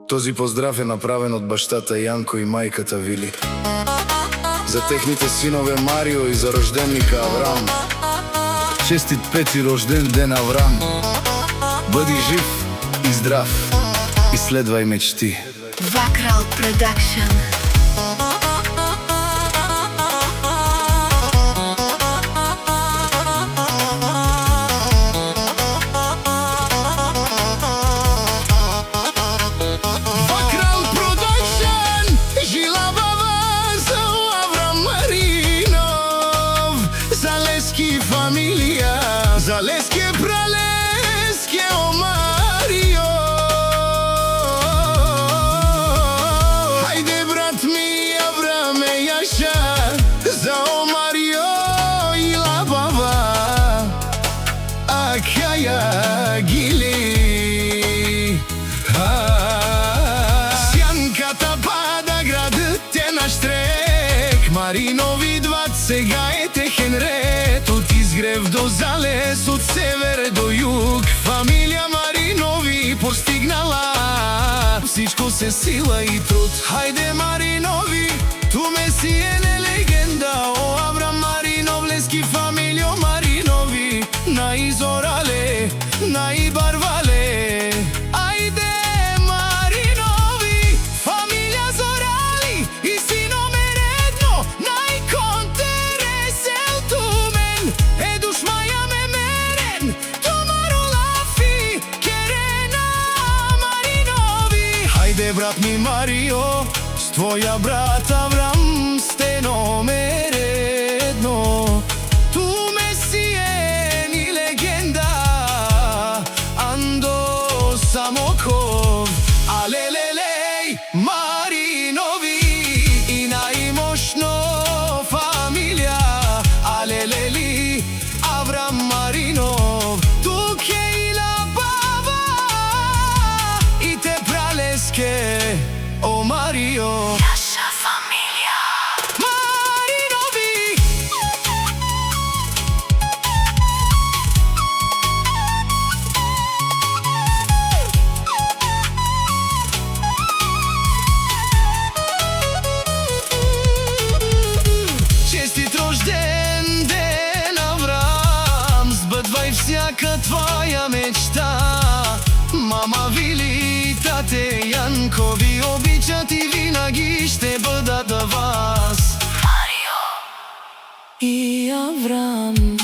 Този поздрав е направен од баштата Јанко и мајката Вили за техните синове Марио и за рожденника Аврам. Честит пети рожден ден, Аврам! Бъди жив и здрав и следвај мечти. Вакрал Продакшн. Familia Zaleski Praleski o Mario. Haide brat mi Avrame yaşa za o Mario i la baba Akaya gili Sjankata pada grad te naš trek Marinovi 20 gajete Henre Изгрев до залез, од север до југ. Фамилија Маринови постигнала всичко се сила и труд. Хајде Маринови, туме си е легенда. О Аврам Маринов, лески фамилио Маринови. Наизорале, наибарвале. Ајде Маринови, фамилија Зорали и си номер едно. Најконтересел тумен. Хајде брат ми Марио, с твоја брат Аврам сте номер едно. Туме си е ни легенда, Андо Самоков, алелелей Маринови и најмошно фамилија, алелели Аврам Маринов. Тук е и ла баба и те пралеске о Марио. Наша фамилија Маринови. Честит рожден ден, Аврам, збъдвај всяка твоја мечта. Мама Вили, тате Јанко ви обичат и винаги ще бъдат до вас. Марио и Аврам.